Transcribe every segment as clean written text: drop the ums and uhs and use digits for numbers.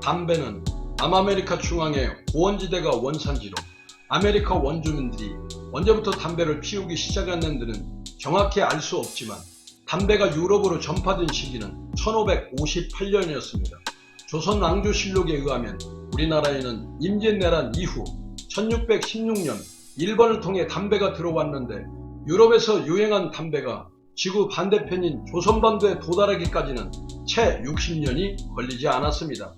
담배는 남아메리카 중앙의 고원지대가 원산지로 아메리카 원주민들이 언제부터 담배를 피우기 시작했는지는 정확히 알 수 없지만 담배가 유럽으로 전파된 시기는 1558년이었습니다. 조선왕조실록에 의하면 우리나라에는 임진왜란 이후 1616년 일본을 통해 담배가 들어왔는데 유럽에서 유행한 담배가 지구 반대편인 조선반도에 도달하기까지는 채 60년이 걸리지 않았습니다.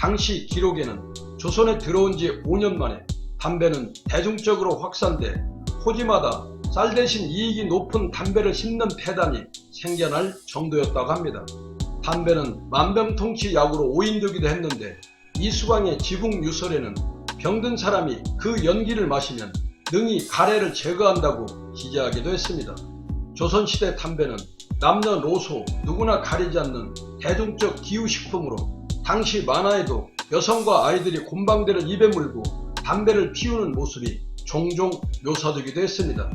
당시 기록에는 조선에 들어온 지 5년 만에 담배는 대중적으로 확산돼 토지마다 쌀 대신 이익이 높은 담배를 심는 폐단이 생겨날 정도였다고 합니다. 담배는 만병통치 약으로 오인되기도 했는데 이수광의 지붕유설에는 병든 사람이 그 연기를 마시면 능히 가래를 제거한다고 기재하기도 했습니다. 조선시대 담배는 남녀노소 누구나 가리지 않는 대중적 기후식품으로 당시 만화에도 여성과 아이들이 곰방대를 입에 물고 담배를 피우는 모습이 종종 묘사되기도 했습니다.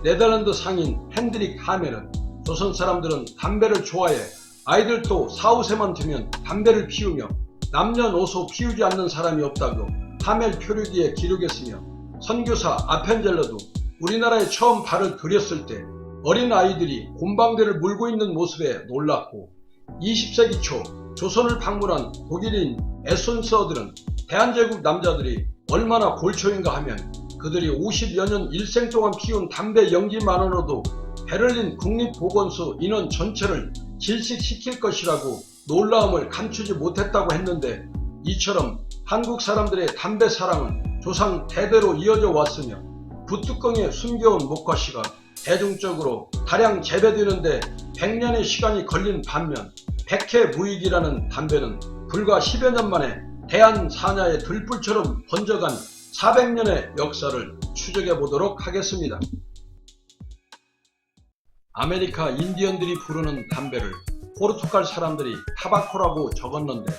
네덜란드 상인 핸드릭 하멜은 조선 사람들은 담배를 좋아해 아이들도 4, 5세만 되면 담배를 피우며 남녀노소 피우지 않는 사람이 없다고 하멜 표류기에 기록했으며 선교사 아펜젤러도 우리나라에 처음 발을 들였을 때 어린 아이들이 곰방대를 물고 있는 모습에 놀랐고 20세기 초 조선을 방문한 독일인 에손서들은 대한제국 남자들이 얼마나 골초인가 하면 그들이 50여 년 일생 동안 피운 담배 연기만으로도 베를린 국립보건소 인원 전체를 질식시킬 것이라고 놀라움을 감추지 못했다고 했는데 이처럼 한국 사람들의 담배 사랑은 조상 대대로 이어져 왔으며 붓뚜껑에 숨겨온 목화씨가 대중적으로 다량 재배되는데 100년의 시간이 걸린 반면 백해무익이라는 담배는 불과 10여 년 만에 대한사냐의 들불처럼 번져간 400년의 역사를 추적해 보도록 하겠습니다. 아메리카 인디언들이 부르는 담배를 포르투갈 사람들이 타바코라고 적었는데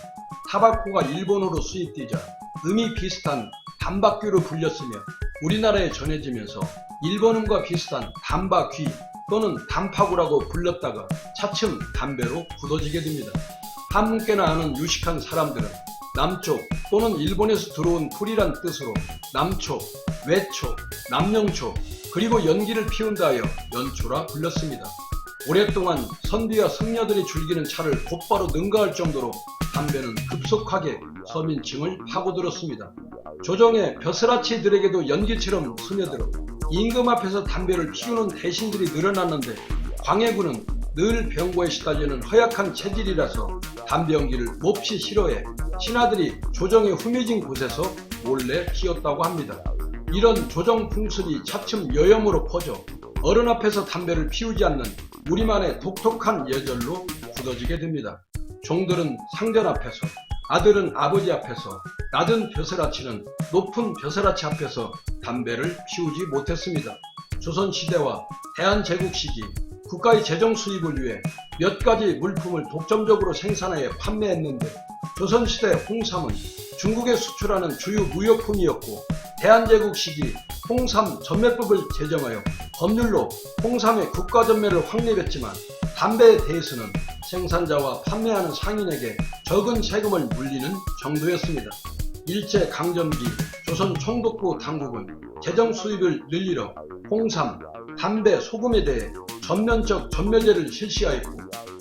타바코가 일본어로 수입되자 음이 비슷한 담바귀로 불렸으며 우리나라에 전해지면서 일본음과 비슷한 담바귀 또는 담파구라고 불렸다가 차츰 담배로 굳어지게 됩니다. 한문께나 아는 유식한 사람들은 남쪽 또는 일본에서 들어온 풀이란 뜻으로 남초, 외초, 남영초 그리고 연기를 피운다 하여 연초라 불렸습니다. 오랫동안 선비와 승려들이 즐기는 차를 곧바로 능가할 정도로 담배는 급속하게 서민층을 파고들었습니다. 조정의 벼슬아치들에게도 연기처럼 스며들어 임금 앞에서 담배를 피우는 대신들이 늘어났는데 광해군은 늘 병고에 시달리는 허약한 체질이라서 담배 연기를 몹시 싫어해 신하들이 조정의 후미진 곳에서 몰래 피웠다고 합니다. 이런 조정 풍습이 차츰 여염으로 퍼져 어른 앞에서 담배를 피우지 않는 우리만의 독특한 예절로 굳어지게 됩니다. 종들은 상전 앞에서, 아들은 아버지 앞에서, 낮은 벼슬아치는 높은 벼슬아치 앞에서 담배를 피우지 못했습니다. 조선시대와 대한제국 시기 국가의 재정 수입을 위해 몇 가지 물품을 독점적으로 생산하여 판매했는데 조선시대 홍삼은 중국에 수출하는 주요 무역품이었고 대한제국 시기 홍삼 전매법을 제정하여 법률로 홍삼의 국가전매를 확립했지만 담배에 대해서는 생산자와 판매하는 상인에게 적은 세금을 물리는 정도였습니다. 일제강점기 조선 총독부 당국은 재정 수입을 늘리려 홍삼, 담배, 소금에 대해 전면적 전매제를 실시하였고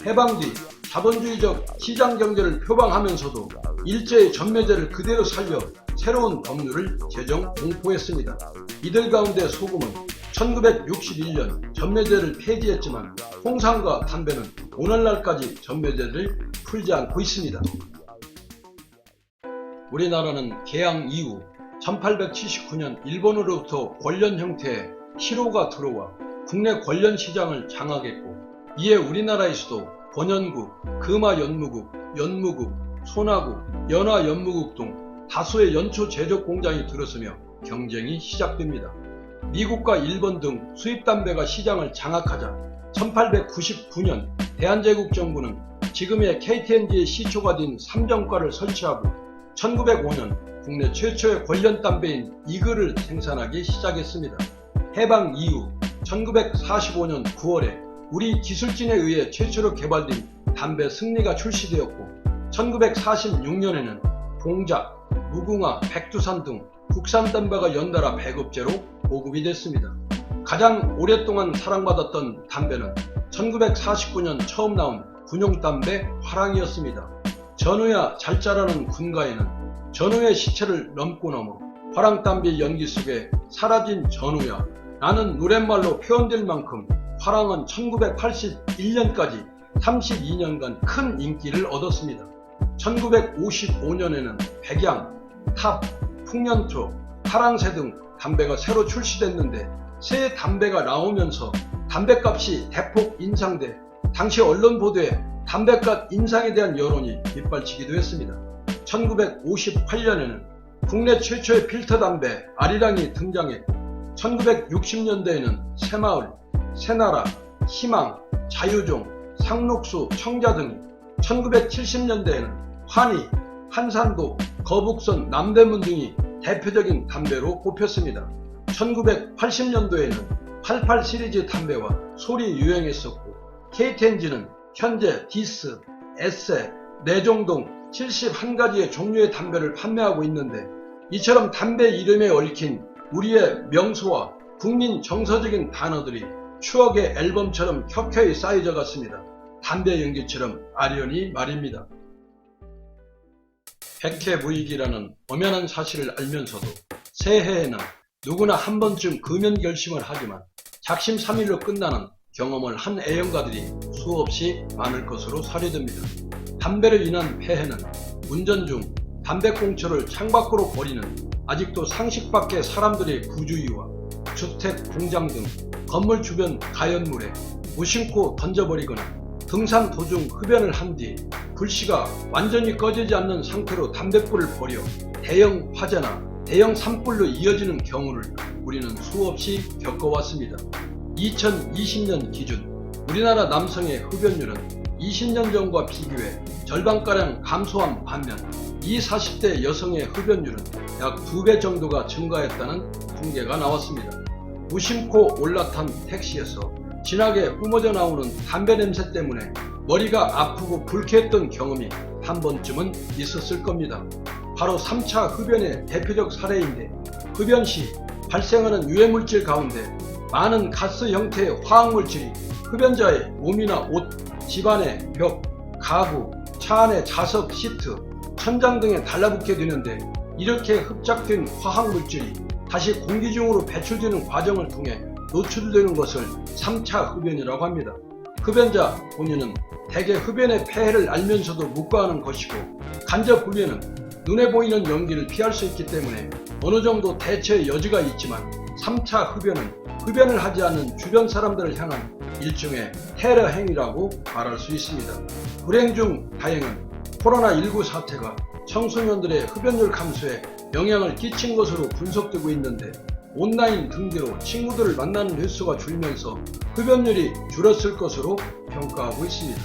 해방 뒤 자본주의적 시장경제를 표방하면서도 일제의 전매제를 그대로 살려 새로운 법률을 제정 공포했습니다. 이들 가운데 소금은 1961년 전매제를 폐지했지만 홍삼과 담배는 오늘날까지 전매제를 풀지 않고 있습니다. 우리나라는 개항 이후 1879년 일본으로부터 권련 형태의 시로가 들어와 국내 권련 시장을 장악했고 이에 우리나라에서도 권연국, 금화연무국, 연무국, 소나국, 연화연무국 등 다수의 연초 제조 공장이 들어서며 경쟁이 시작됩니다. 미국과 일본 등 수입담배가 시장을 장악하자 1899년 대한제국 정부는 지금의 KT&G의 시초가 된 삼정과를 설치하고 1905년 국내 최초의 권련담배인 이글을 생산하기 시작했습니다. 해방 이후 1945년 9월에 우리 기술진에 의해 최초로 개발된 담배 승리가 출시되었고 1946년에는 공작, 무궁화, 백두산 등 국산 담배가 연달아 배급제로 보급이 됐습니다. 가장 오랫동안 사랑받았던 담배는 1949년 처음 나온 군용담배 화랑이었습니다. 전우야 잘 자라는 군가에는 전우의 시체를 넘고 넘어 화랑담배 연기 속에 사라진 전우야 라는 노랫말로 표현될 만큼 화랑은 1981년까지 32년간 큰 인기를 얻었습니다. 1955년에는 백양, 탑, 풍년초, 파랑새 등 담배가 새로 출시됐는데 새 담배가 나오면서 담배값이 대폭 인상돼 당시 언론 보도에 담배값 인상에 대한 여론이 빗발치기도 했습니다. 1958년에는 국내 최초의 필터 담배 아리랑이 등장했고 1960년대에는 새마을, 새나라, 희망, 자유종, 상록수, 청자 등이 1970년대에는 환희, 한산도, 거북선, 남대문 등이 대표적인 담배로 꼽혔습니다. 1980년도에는 88 시리즈 담배와 솔이 유행했었고 KTNG는 현재 디스, 에세, 내종 등 71가지의 종류의 담배를 판매하고 있는데 이처럼 담배 이름에 얽힌 우리의 명소와 국민 정서적인 단어들이 추억의 앨범처럼 켜켜이 쌓여져 갔습니다. 담배 연기처럼 아련히 말입니다. 백해무익이라는 엄연한 사실을 알면서도 새해에는 누구나 한 번쯤 금연 결심을 하지만 작심삼일로 끝나는 경험을 한 애연가들이 수없이 많을 것으로 사료됩니다. 담배로 인한 폐해는 운전 중 담배꽁초를 창밖으로 버리는 아직도 상식 밖의 사람들의 부주의와 주택, 공장 등 건물 주변 가연물에 무심코 던져버리거나 등산 도중 흡연을 한 뒤 불씨가 완전히 꺼지지 않는 상태로 담뱃불을 버려 대형 화재나 대형 산불로 이어지는 경우를 우리는 수없이 겪어왔습니다. 2020년 기준 우리나라 남성의 흡연율은 20년 전과 비교해 절반가량 감소한 반면 20, 40대 여성의 흡연율은 약 2배 정도가 증가했다는 통계가 나왔습니다. 무심코 올라탄 택시에서 진하게 뿜어져 나오는 담배 냄새 때문에 머리가 아프고 불쾌했던 경험이 한 번쯤은 있었을 겁니다. 바로 3차 흡연의 대표적 사례인데 흡연 시 발생하는 유해물질 가운데 많은 가스 형태의 화학물질이 흡연자의 몸이나 옷, 집안의 벽, 가구, 차 안의 자석, 시트, 천장 등에 달라붙게 되는데 이렇게 흡착된 화학물질이 다시 공기 중으로 배출되는 과정을 통해 노출되는 것을 3차 흡연이라고 합니다. 흡연자 본인은 대개 흡연의 폐해를 알면서도 묵과하는 것이고 간접 흡연은 눈에 보이는 연기를 피할 수 있기 때문에 어느 정도 대처의 여지가 있지만 3차 흡연은 흡연을 하지 않는 주변 사람들을 향한 일종의 테러 행위라고 말할 수 있습니다. 불행 중 다행은 코로나19 사태가 청소년들의 흡연율 감소에 영향을 끼친 것으로 분석되고 있는데 온라인 등지로 친구들을 만나는 횟수가 줄면서 흡연율이 줄었을 것으로 평가하고 있습니다.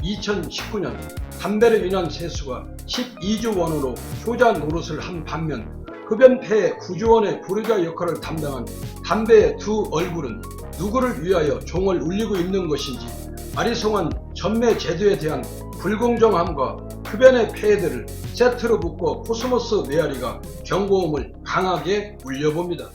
2019년 담배로 인한 세수가 12조 원으로 효자 노릇을 한 반면 흡연 폐해 9조 원의 불효자 역할을 담당한 담배의 두 얼굴은 누구를 위하여 종을 울리고 있는 것인지 아리송한 전매 제도에 대한 불공정함과 흡연의 폐해들을 세트로 묶어 코스모스 메아리가 경고음을 강하게 울려봅니다.